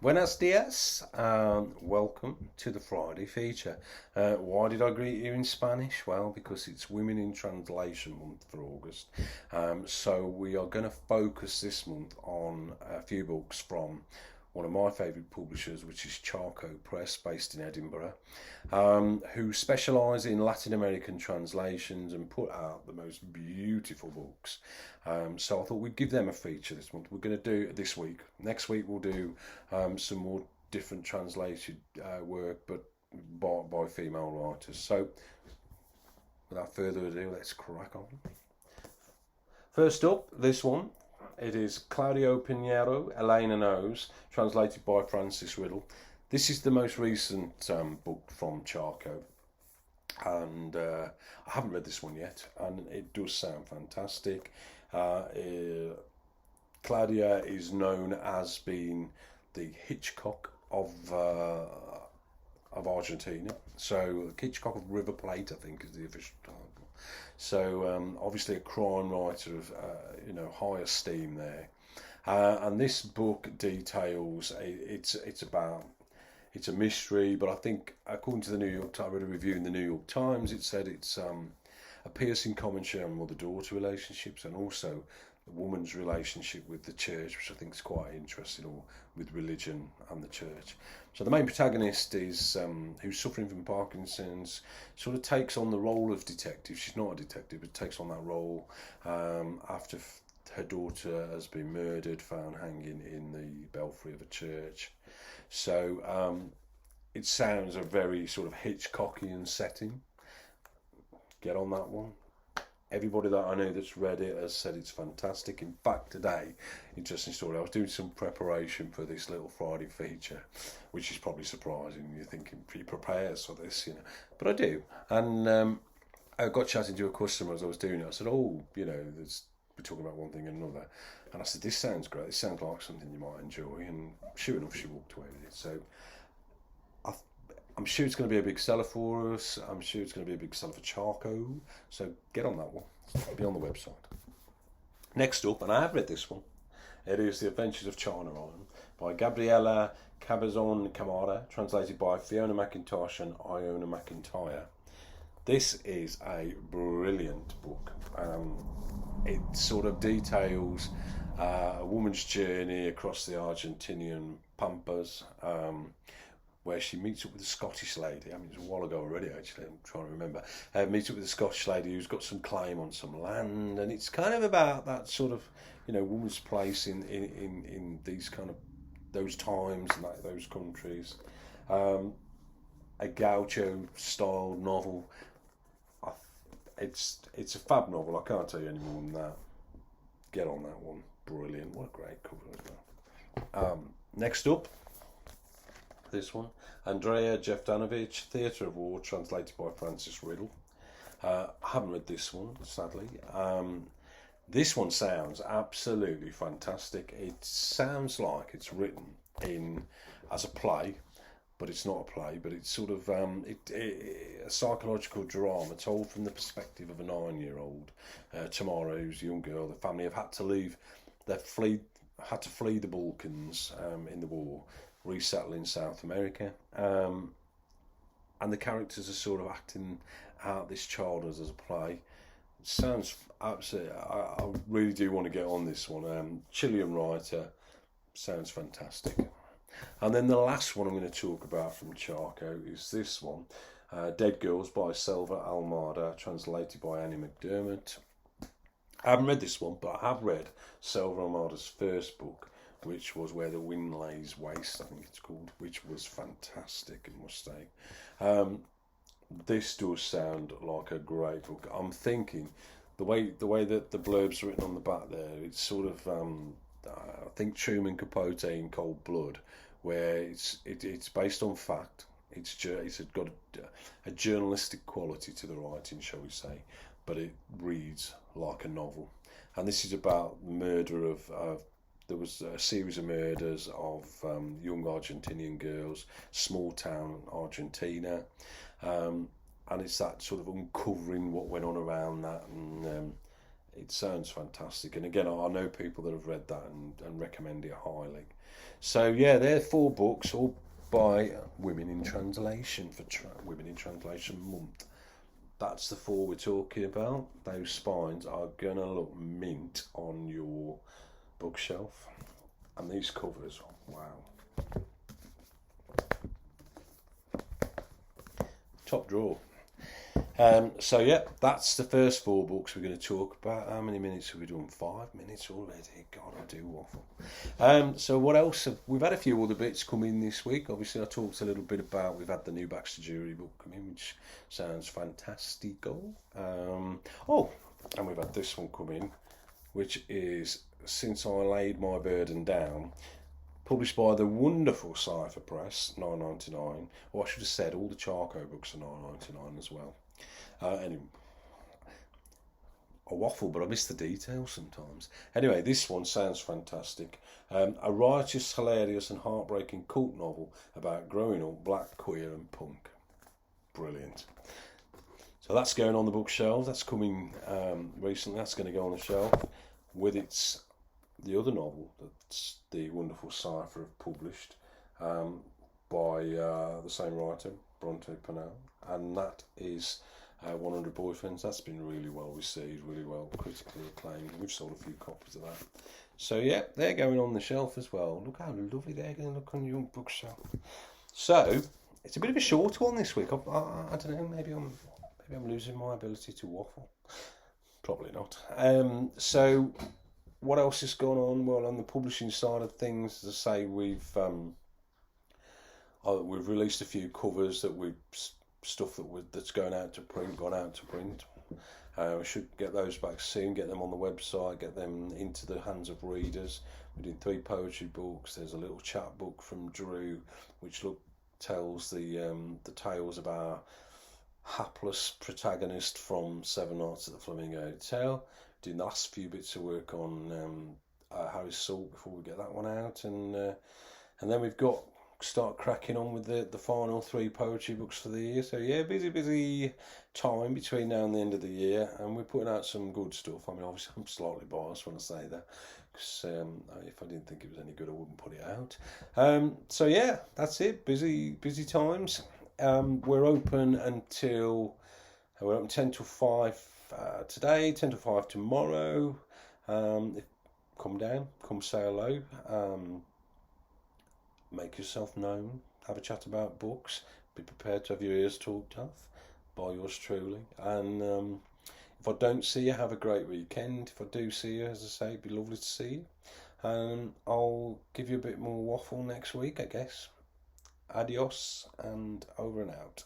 Buenos dias, and welcome to the Friday feature. Why did I greet you in Spanish? Well, because it's Women in Translation Month for August. So we are going to focus this month on a few books from one of my favourite publishers, which is Charco Press, based in Edinburgh, who specialise in Latin American translations and put out the most beautiful books. So I thought we'd give them a feature this month. We're going to do it this week. Next week we'll do some more different translated work, but by female writers. So without further ado, let's crack on. First up, this one. It is Claudio Pinheiro, Elena Knows, translated by Francis Riddle. This is the most recent book from Charco, and I haven't read this one yet, and it does sound fantastic. Claudia is known as being the Hitchcock of Argentina. So Hitchcock of River Plate, I think, is the official title. So obviously a crime writer of high esteem there, and this book details it's a mystery, but I think according to the New York Times, I read a review in the New York Times, it said it's a piercing commentary on mother-daughter relationships and also the woman's relationship with the church, which I think is quite interesting, or with religion and the church. So the main protagonist is who's suffering from Parkinson's, sort of takes on the role of detective. She's not a detective, but takes on that role after her daughter has been murdered, found hanging in the belfry of a church. So it sounds a very sort of Hitchcockian setting. Get on that one. Everybody that I know that's read it has said it's fantastic. In fact, today, interesting story, I was doing some preparation for this little Friday feature, which is probably surprising. You're thinking, he prepares for this, But I do. And I got chatting to a customer as I was doing it. I said, we're talking about one thing and another. And I said, this sounds great. This sounds like something you might enjoy. And sure enough, she walked away with it. So I'm sure it's going to be a big seller for us. I'm sure it's going to be a big seller for Charco. So get on that one. It'll be on the website. Next up, and I have read this one, it is The Adventures of China Island by Gabriela Cabezon Camara, translated by Fiona McIntosh and Iona McIntyre. This is a brilliant book. It sort of details a woman's journey across the Argentinian pampas, where she meets up with a Scottish lady. I mean, it's a while ago already, actually, I'm trying to remember. Meets up with a Scottish lady who's got some claim on some land, and it's kind of about that sort of, woman's place in these kind of, those times and those countries. A gaucho-style novel. It's a fab novel, I can't tell you any more than that. Get on that one. Brilliant. What a great cover as well. Next up, this one, Andrea Jevdanovich, Theatre of War, translated by Francis Riddle. I haven't read this one, sadly. This one sounds absolutely fantastic. It sounds like it's written as a play, but it's not a play, but it's sort of a psychological drama told from the perspective of a 9-year-old, Tamara, who's a young girl. The family have had to leave, had to flee the Balkans in the war, resettle in South America, and the characters are sort of acting out this childhood as a play. It sounds absolutely, I really do want to get on this one. Chilean writer, sounds fantastic. And then the last one I'm going to talk about from Charco is this one, Dead Girls by Selva Almada, translated by Annie McDermott. I haven't read this one, but I have read Selva Almada's first book, which was Where the Wind Lays Waste, I think it's called, which was fantastic, I must say. This does sound like a great book. I'm thinking the way that the blurb's written on the back there, it's sort of I think Truman Capote in Cold Blood, where it's based on fact. It's got a journalistic quality to the writing, shall we say, but it reads like a novel. And this is about the murder of there was a series of murders of young Argentinian girls, small town Argentina, and it's that sort of uncovering what went on around that, and It sounds fantastic, and again, I know people that have read that and recommend it highly. So yeah, they're 4 books, all by Women in Translation for Women in Translation Month. That's the 4 we're talking about. Those spines are gonna look mint on your bookshelf, and these covers, wow, top drawer. So yeah, that's the first 4 books we're going to talk about. How many minutes have we done? 5 minutes already. God, I do waffle. So what else? We've had a few other bits come in this week. Obviously, I talked a little bit about, we've had the new Baxter Jury book come in, which sounds fantastical. Oh, and we've had this one come in, which is Since I Laid My Burden Down, published by the wonderful Cipher Press, $9.99. Or I should have said all the Charco books are $9.99 as well. Anyway, I waffle, but I miss the details sometimes. Anyway, this one sounds fantastic. A righteous, hilarious and heartbreaking cult novel about growing up black, queer and punk. Brilliant. So that's going on the bookshelf. That's coming recently. That's going to go on the shelf with the other novel that's the wonderful Cipher have published by the same writer, Brontez Purnell, and that is 100 Boyfriends. That's been really well received, really well critically acclaimed. We've sold a few copies of that. So yeah, they're going on the shelf as well. Look how lovely they're going to look on your bookshelf. So it's a bit of a short one this week. I don't know. Maybe I'm losing my ability to waffle. Probably not. So what else has gone on? Well, on the publishing side of things, as I say, we've released a few covers that's gone out to print. We should get those back soon, get them on the website, get them into the hands of readers. We're doing 3 poetry books. There's a little chat book from Drew, which tells the tales of our hapless protagonist from 7 Nights at the Flamingo Hotel. Doing the last few bits of work on Harry's Salt before we get that one out, and then we've got start cracking on with the final 3 poetry books for the year. So yeah, busy time between now and the end of the year, and we're putting out some good stuff. I mean, obviously I'm slightly biased when I say that, because if I didn't think it was any good, I wouldn't put it out. So yeah, that's it. Busy times. We're open 10 till 5 today, 10 till 5 tomorrow. Come down, come say hello. Make yourself known, have a chat about books, be prepared to have your ears talked off by yours truly, and if I don't see you, have a great weekend. If I do see you, as I say, it'd be lovely to see you, and I'll give you a bit more waffle next week, I guess. Adios, and over and out.